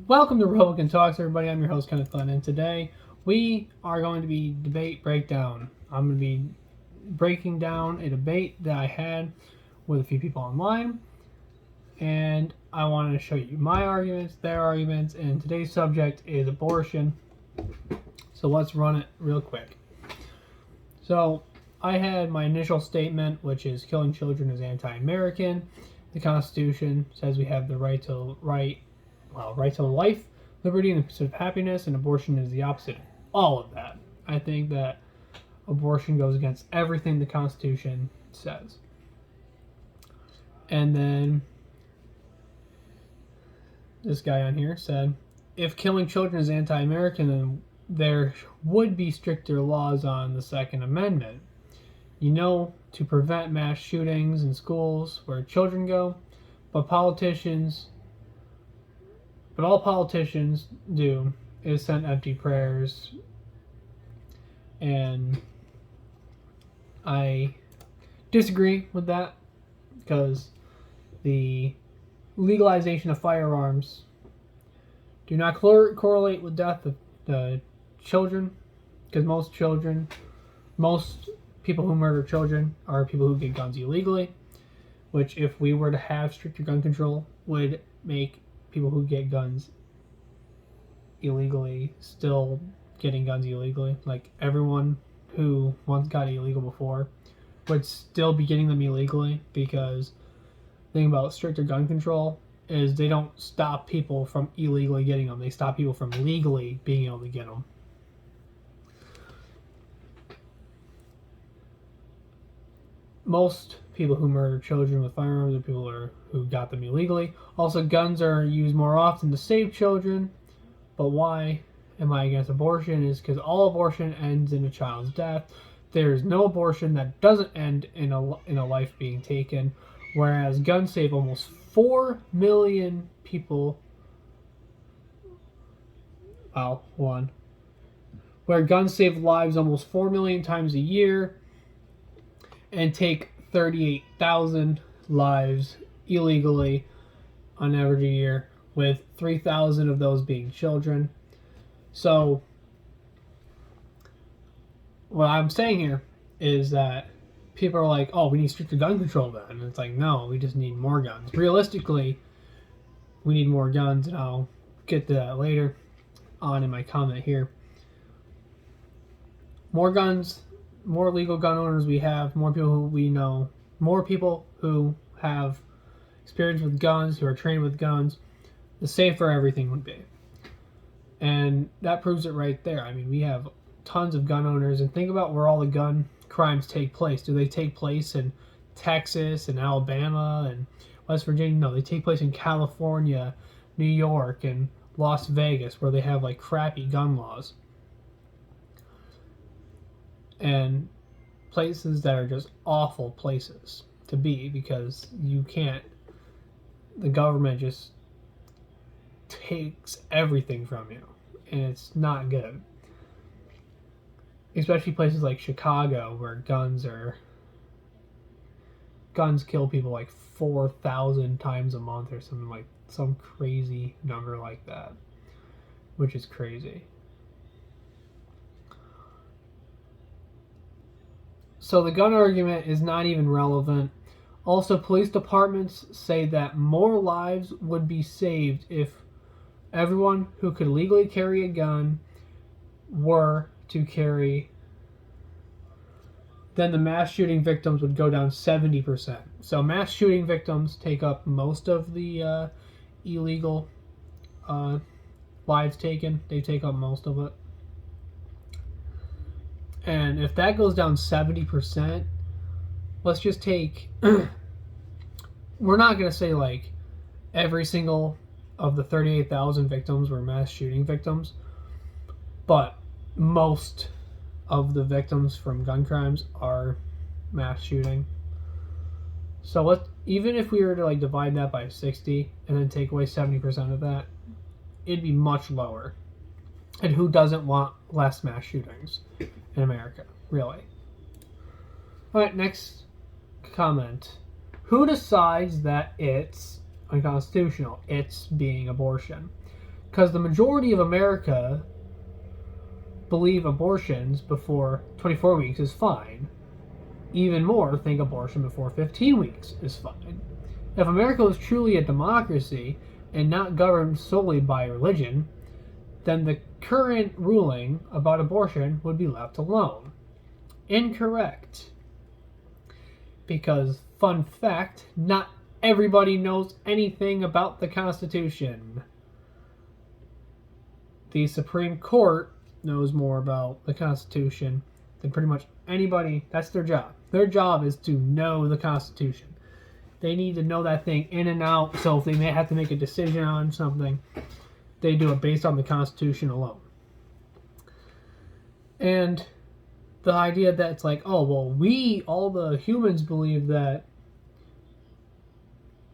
Welcome to Republican Talks, everybody. I'm your host, Kenneth Glenn, and today we are going to be debate breakdown. I'm going to be breaking down a debate that I had with a few people online, and I wanted to show you my arguments, their arguments, and today's subject is abortion. So let's run it real quick. So I had my initial statement, which is killing children is anti-American. The Constitution says we have the right to life, liberty, and the pursuit of happiness, and abortion is the opposite of all of that. I think that abortion goes against everything the Constitution says. And then this guy on here said, if killing children is anti-American, then there would be stricter laws on the Second Amendment. To prevent mass shootings in schools where children go, but all politicians do is send empty prayers, and I disagree with that because the legalization of firearms do not correlate with death of children, because most people who murder children are people who get guns illegally, which if we were to have stricter gun control would make people who get guns illegally still getting guns illegally. Like everyone who once got illegal before would still be getting them illegally, because the thing about stricter gun control is they don't stop people from illegally getting them. They stop people from legally being able to get them. Most people who murder children with firearms are people who got them illegally. Also, guns are used more often to save children. But why am I against abortion? Is because all abortion ends in a child's death. There is no abortion that doesn't end in a life being taken, whereas guns save almost 4 million people. Where guns save lives almost 4 million times a year and take 38,000 lives illegally on average a year, with 3,000 of those being children. So what I'm saying here is that people are like, oh, we need stricter gun control then. And it's like, no, we just need more guns. Realistically, we need more guns, and I'll get to that later on in my comment here. More guns, more legal gun owners we have, more people who we know, more people who have experience with guns, who are trained with guns, the safer everything would be. And that proves it right there. I mean, we have tons of gun owners, and think about where all the gun crimes take place. Do they take place in Texas and Alabama and West Virginia? No, they take place in California, New York, and Las Vegas, where they have like crappy gun laws. And places that are just awful places to be, because the government just takes everything from you, and it's not good. Especially places like Chicago, where guns kill people like 4,000 times a month or something, like some crazy number like that, which is crazy. So the gun argument is not even relevant. Also, police departments say that more lives would be saved if everyone who could legally carry a gun were to carry, then the mass shooting victims would go down 70%. So mass shooting victims take up most of the illegal lives taken. They take up most of it. And if that goes down 70%, let's just take, we're not going to say like every single of the 38,000 victims were mass shooting victims, but most of the victims from gun crimes are mass shooting. So even if we were to like divide that by 60 and then take away 70% of that, it'd be much lower. And who doesn't want less mass shootings in America, really? All right, next comment. Who decides that it's unconstitutional? It's being abortion. Because the majority of America believe abortions before 24 weeks is fine. Even more think abortion before 15 weeks is fine. If America was truly a democracy and not governed solely by religion, then the current ruling about abortion would be left alone. Incorrect. Because, fun fact, not everybody knows anything about the Constitution. The Supreme Court knows more about the Constitution than pretty much anybody. That's their job. Their job is to know the Constitution. They need to know that thing in and out, so if they may have to make a decision on something, they do it based on the Constitution alone. And the idea that it's like, oh, well, we, all the humans, believe that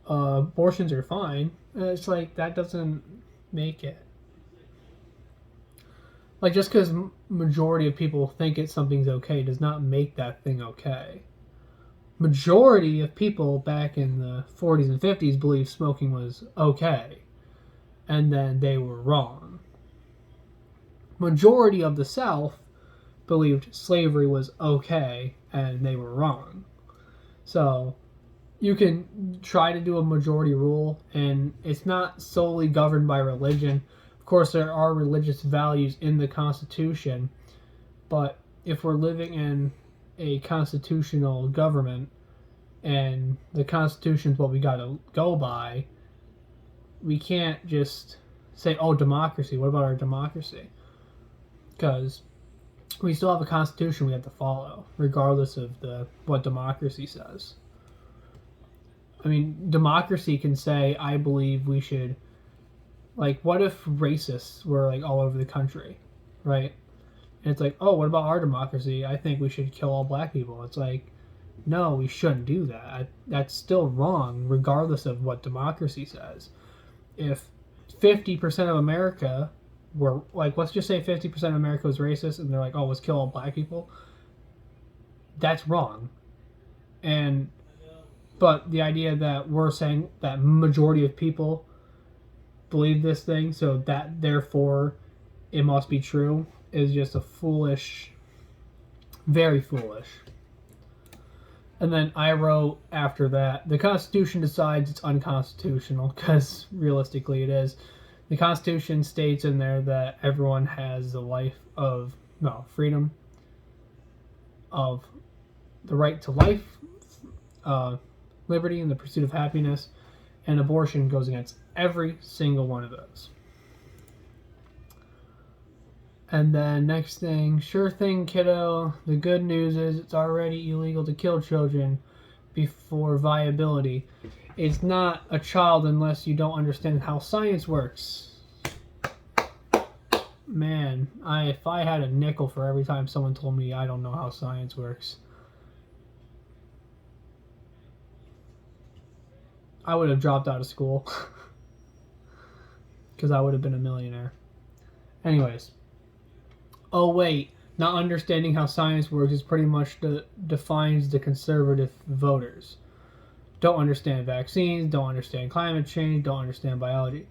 abortions are fine. It's like, that doesn't make it. Like, just because majority of people think something's okay does not make that thing okay. Majority of people back in the 40s and 50s believed smoking was okay, and then they were wrong. Majority of the South believed slavery was okay, and they were wrong. So you can try to do a majority rule, and it's not solely governed by religion. Of course, there are religious values in the Constitution, but if we're living in a constitutional government and the Constitution is what we got to go by, we can't just say, oh, democracy, what about our democracy? Because we still have a Constitution we have to follow, regardless of what democracy says. I mean, democracy can say, I believe we should, like, what if racists were, like, all over the country, right? And it's like, oh, what about our democracy? I think we should kill all black people. It's like, no, we shouldn't do that. That's still wrong, regardless of what democracy says. If 50% of America were, like, let's just say 50% of America was racist, and they're like, oh, let's kill all black people, that's wrong. But the idea that we're saying that majority of people believe this thing, so that therefore it must be true, is just a foolish, very foolish. And then I wrote after that, the Constitution decides it's unconstitutional, because realistically it is. The Constitution states in there that everyone has the freedom of the right to life, liberty, and the pursuit of happiness, and abortion goes against every single one of those. And then next thing, sure thing, kiddo. The good news is it's already illegal to kill children before viability. It's not a child unless you don't understand how science works. Man, if I had a nickel for every time someone told me I don't know how science works, I would have dropped out of school. Because I would have been a millionaire. Anyways. Oh wait, not understanding how science works is pretty much defines the conservative voters. Don't understand vaccines, don't understand climate change, don't understand biology.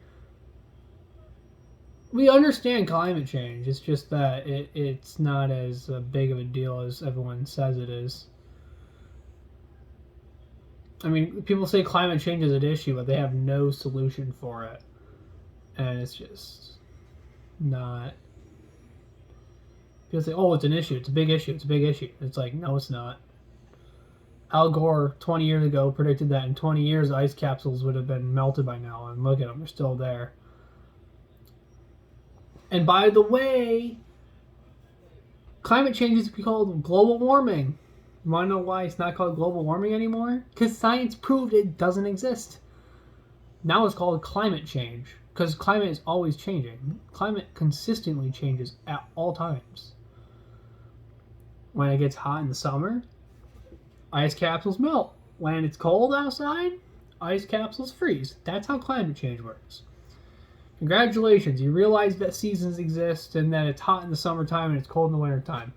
We understand climate change, it's just that it's not as big of a deal as everyone says it is. I mean, people say climate change is an issue, but they have no solution for it. And it's just not. People say, oh, it's an issue, it's a big issue, it's a big issue. It's like, no, it's not. Al Gore, 20 years ago, predicted that in 20 years, ice capsules would have been melted by now, and look at them, they're still there. And by the way, climate change is called global warming. You want to know why it's not called global warming anymore? Because science proved it doesn't exist. Now it's called climate change, because climate is always changing. Climate consistently changes at all times. When it gets hot in the summer, ice capsules melt. When it's cold outside, ice capsules freeze. That's how climate change works. Congratulations, you realize that seasons exist and that it's hot in the summertime and it's cold in the wintertime.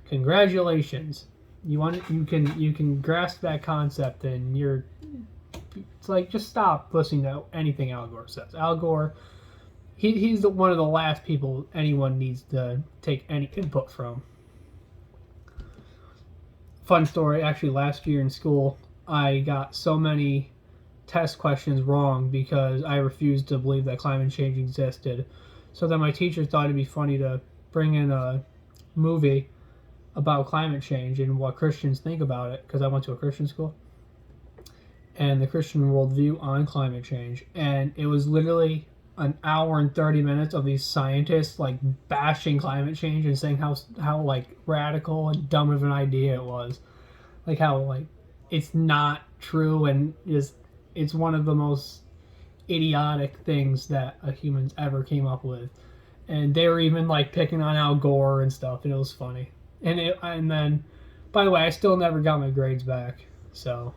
Congratulations. You can grasp that concept, and it's like, just stop listening to anything Al Gore says. Al Gore he's one of the last people anyone needs to take any input from. Fun story, actually, last year in school, I got so many test questions wrong because I refused to believe that climate change existed. So then my teacher thought it'd be funny to bring in a movie about climate change and what Christians think about it, because I went to a Christian school, and the Christian worldview on climate change. And it was literally an hour and 30 minutes of these scientists like bashing climate change and saying how like radical and dumb of an idea it was, like how like it's not true, and just it's one of the most idiotic things that a humans ever came up with. And they were even like picking on Al Gore and stuff, and it was funny. And then, by the way, I still never got my grades back, so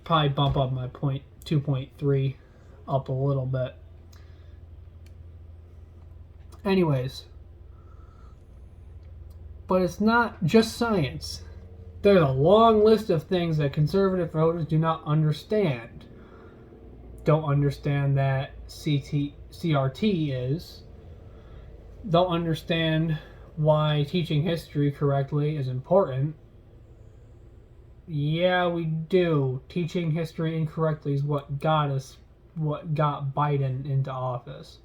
probably bump up my 2.3 up a little bit. Anyways, but it's not just science. There's a long list of things that conservative voters do not understand. Don't understand that CRT is. Don't understand why teaching history correctly is important. Yeah, we do. Teaching history incorrectly is what got Biden into office.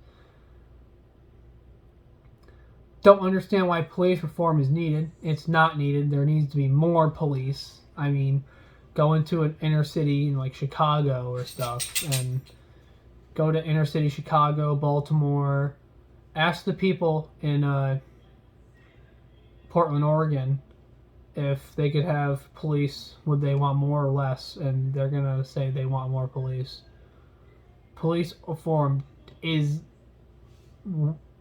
Don't understand why police reform is needed. It's not needed. There needs to be more police. I mean, go into an inner city in like Chicago or stuff, and go to inner city Chicago, Baltimore. Ask the people in Portland, Oregon, if they could have police, would they want more or less? And they're gonna say they want more police. Police reform is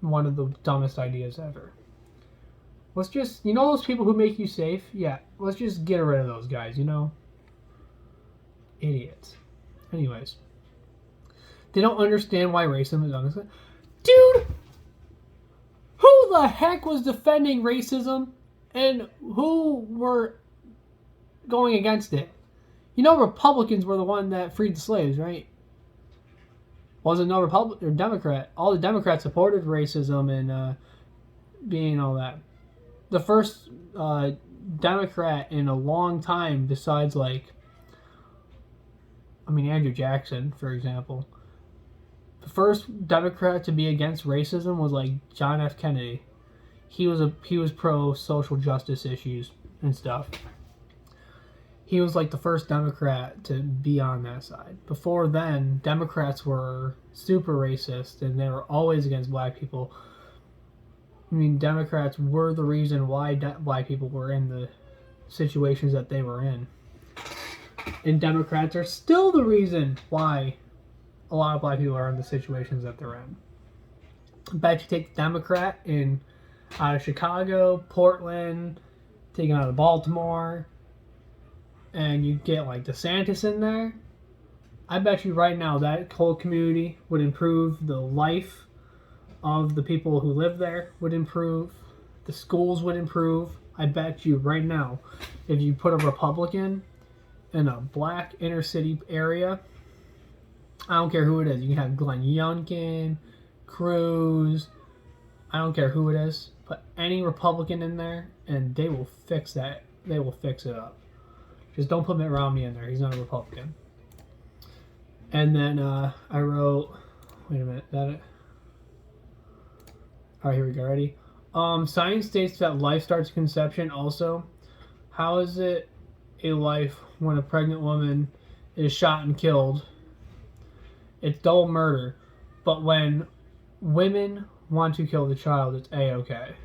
one of the dumbest ideas ever. Let's just, those people who make you safe? Yeah, let's just get rid of those guys, Idiots. Anyways. They don't understand why racism is unacceptable. Dude! Who the heck was defending racism? And who were going against it? Republicans were the one that freed the slaves, right? Wasn't no Republican or Democrat. All the Democrats supported racism and being all that. The first Democrat in a long time, besides Andrew Jackson, for example. The first Democrat to be against racism was John F. Kennedy. He was pro social justice issues and stuff. He was the first Democrat to be on that side. Before then, Democrats were super racist and they were always against black people. Democrats were the reason why black people were in the situations that they were in. And Democrats are still the reason why a lot of black people are in the situations that they're in. I bet you take the Democrat out of Chicago, Portland, taken out of Baltimore, and you get DeSantis in there, I bet you right now that whole community would improve. The life of the people who live there would improve. The schools would improve. I bet you right now, if you put a Republican in a black inner city area, I don't care who it is. You can have Glenn Youngkin, Cruz, I don't care who it is. Put any Republican in there, and they will fix that. They will fix it up. Just don't put Mitt Romney in there. He's not a Republican. And then I wrote, wait a minute, that it? All right, here we go. Ready? Science states that life starts at conception. Also, how is it a life when a pregnant woman is shot and killed? It's double murder. But when women want to kill the child, it's A-okay.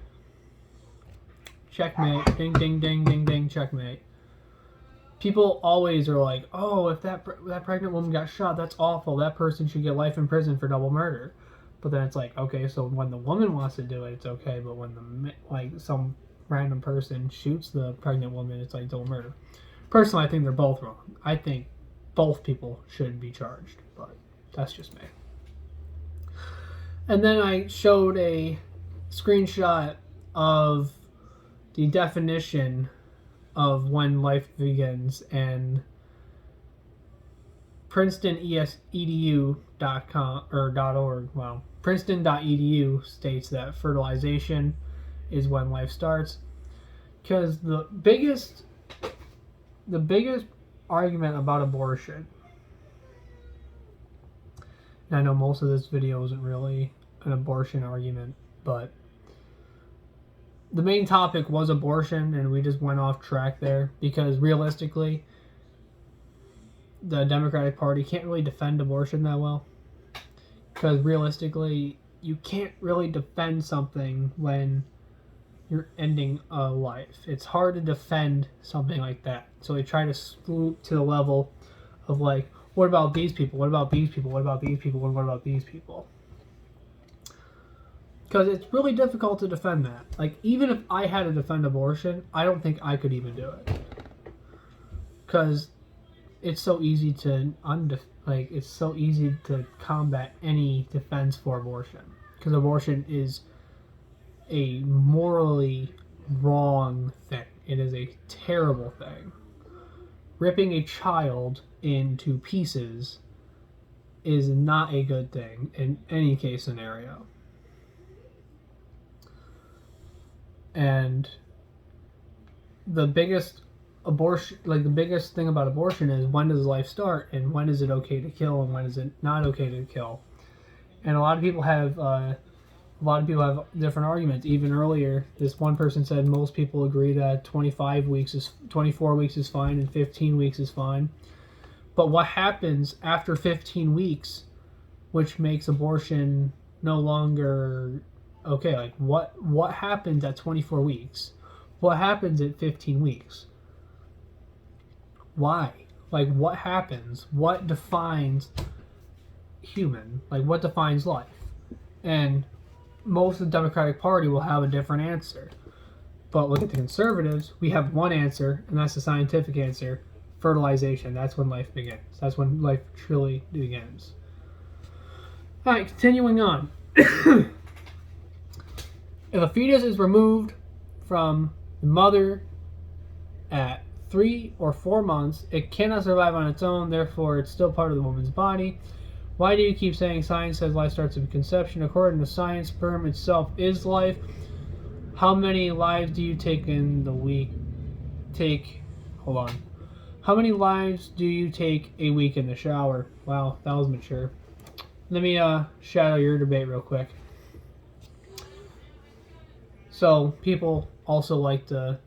Checkmate. Ding, ding, ding, ding, ding. Checkmate. People always are like, oh, if that pregnant woman got shot, that's awful. That person should get life in prison for double murder. But then it's okay, so when the woman wants to do it, it's okay. But when some random person shoots the pregnant woman, it's double murder. Personally, I think they're both wrong. I think both people should be charged. But that's just me. And then I showed a screenshot of the definition of when life begins, and PrincetonEDU.edu princeton.com or .org. Well, Princeton.edu states that fertilization is when life starts. Because the biggest argument about abortion, and I know most of this video isn't really an abortion argument, but the main topic was abortion, and we just went off track there because realistically, the Democratic Party can't really defend abortion that well. Because realistically, you can't really defend something when you're ending a life. It's hard to defend something like that. So they try to swoop to the level of like, what about these people? What about these people? What about these people? What about these people? Because it's really difficult to defend that. Like, even if I had to defend abortion, I don't think I could even do it. Because it's so easy to it's so easy to combat any defense for abortion. Because abortion is a morally wrong thing. It is a terrible thing. Ripping a child into pieces is not a good thing in any case scenario. And the biggest thing about abortion is, when does life start, and when is it okay to kill, and when is it not okay to kill? And a lot of people have different arguments. Even earlier, this one person said most people agree that 24 weeks is fine and 15 weeks is fine. But what happens after 15 weeks, which makes abortion no longer okay? Like, what happens at 24 weeks? What happens at 15 weeks? Why? Like, what happens? What defines human? Like, what defines life? And most of the Democratic Party will have a different answer. But look at the conservatives. We have one answer, and that's the scientific answer. Fertilization. That's when life begins. That's when life truly begins. Alright, continuing on. If a fetus is removed from the mother at 3 or 4 months, it cannot survive on its own, therefore it's still part of the woman's body. Why do you keep saying science says life starts with conception? According to science, sperm itself is life. How many lives do you take in the week? Hold on. How many lives do you take a week in the shower? Wow, that was mature. Let me shadow your debate real quick. So people also like to,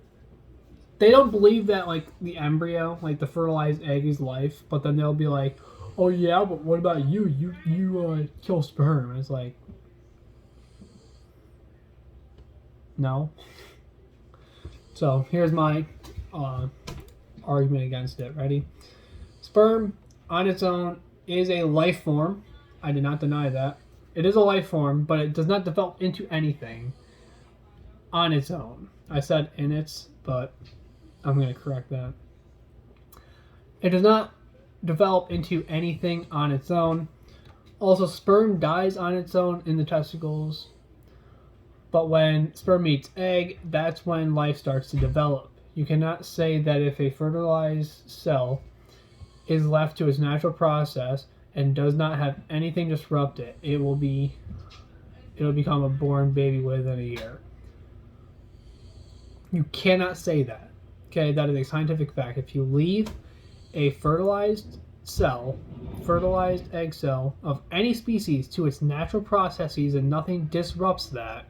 they don't believe that like the embryo, like the fertilized egg, is life, but then they'll be like, oh yeah, but what about you? You kill sperm. And it's like, no. So here's my argument against it. Ready? Sperm on its own is a life form. I did not deny that. It is a life form, but it does not develop into anything on its own. I said in its, but I'm going to correct that. It does not develop into anything on its own. Also, sperm dies on its own in the testicles. But when sperm meets egg, that's when life starts to develop. You cannot say that if a fertilized cell is left to its natural process and does not have anything disrupt it, it'll become a born baby within a year. You cannot say that. Okay, that is a scientific fact. If you leave a fertilized egg cell of any species to its natural processes and nothing disrupts that,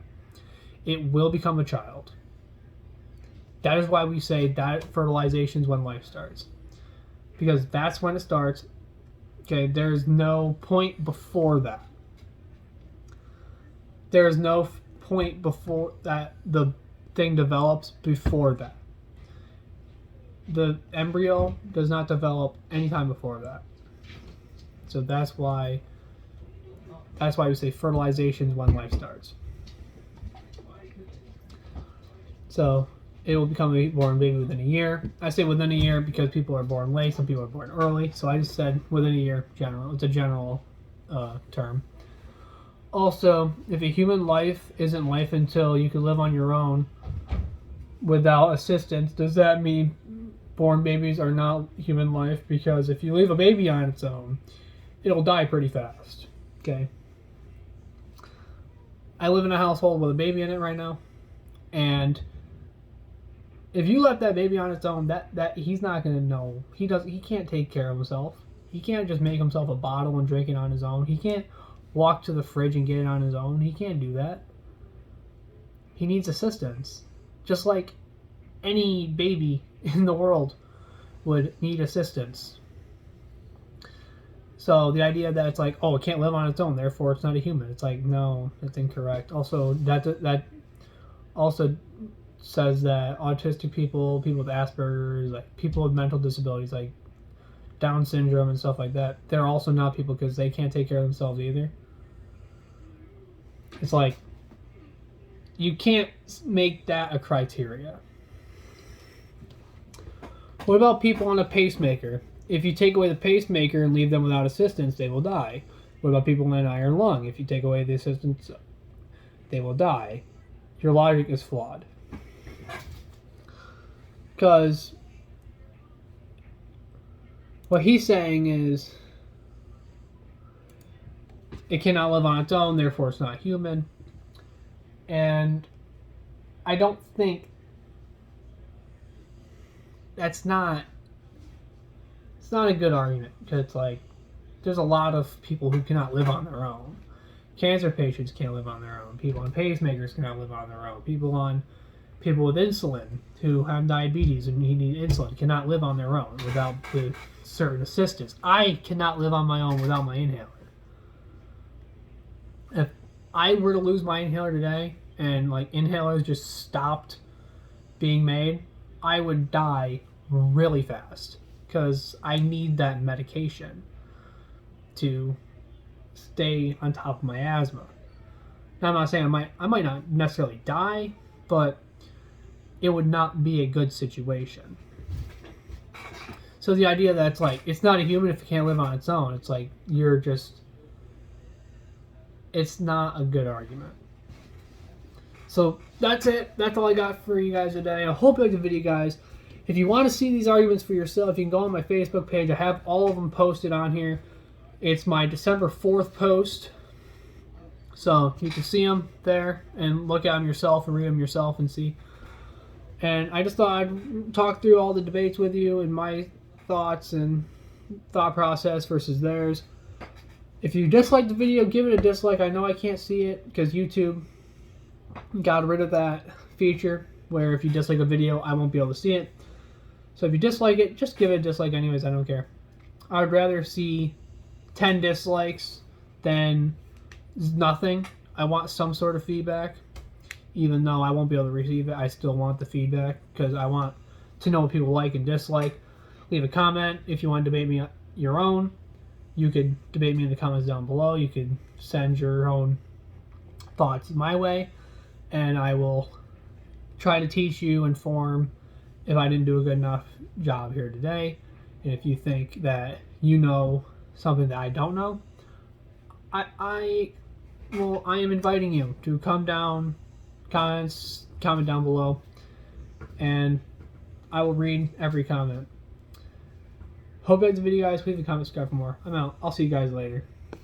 it will become a child. That is why we say that fertilization is when life starts. Because that's when it starts. Okay, there's no point before that. There's no point before that the thing develops before that. The embryo does not develop anytime before that. So that's why we say fertilization is when life starts. So it will become a born baby within a year. I say within a year because people are born late, some people are born early. So I just said within a year, general. It's a general term. Also, if a human life isn't life until you can live on your own without assistance, does that mean born babies are not human life? Because if you leave a baby on its own, it'll die pretty fast. Okay. I live in a household with a baby in it right now, and if you let that baby on its own, that he's not gonna know. He can't take care of himself. He can't just make himself a bottle and drink it on his own. He can't walk to the fridge and get it on his own. He can't do that. He needs assistance. Just like any baby in the world would need assistance. So the idea that it's like, oh, it can't live on its own, therefore it's not a human. It's like, no, that's incorrect. Also, that also says that autistic people, people with Asperger's, like people with mental disabilities, like Down syndrome and stuff like that, they're also not people because they can't take care of themselves either. It's like, you can't make that a criteria. What about people on a pacemaker? If you take away the pacemaker and leave them without assistance, they will die. What about people in an iron lung? If you take away the assistance, they will die. Your logic is flawed. Because what he's saying is it cannot live on its own, therefore it's not human. And I don't think it's not a good argument, because it's like there's a lot of people who cannot live on their own. Cancer patients can't live on their own. People on pacemakers cannot live on their own. People with insulin who have diabetes and need insulin cannot live on their own without the certain assistance. I cannot live on my own without my inhaler. If I were to lose my inhaler today and like inhalers just stopped being made, I would die really fast because I need that medication to stay on top of my asthma. Now, I'm not saying I might not necessarily die, but it would not be a good situation. So the idea that it's like it's not a human if it can't live on its own, it's like it's not a good argument. So that's it. That's all I got for you guys today. I hope you liked the video, guys. If you want to see these arguments for yourself, you can go on my Facebook page. I have all of them posted on here. It's my December 4th post. So you can see them there and look at them yourself and read them yourself and see. And I just thought I'd talk through all the debates with you and my thoughts and thought process versus theirs. If you dislike the video, give it a dislike. I know I can't see it because YouTube got rid of that feature where if you dislike a video, I won't be able to see it. So if you dislike it, just give it a dislike anyways. I don't care. I would rather see 10 dislikes than nothing. I want some sort of feedback. Even though I won't be able to receive it, I still want the feedback because I want to know what people like and dislike. Leave a comment if you want to debate me your own. You could debate me in the comments down below. You could send your own thoughts my way, and I will try to teach you, inform if I didn't do a good enough job here today. And if you think that you know something that I don't know, I am inviting you to come down, comment down below, and I will read every comment. Hope you liked the video, guys. Please leave a comment, subscribe for more. I'm out. I'll see you guys later.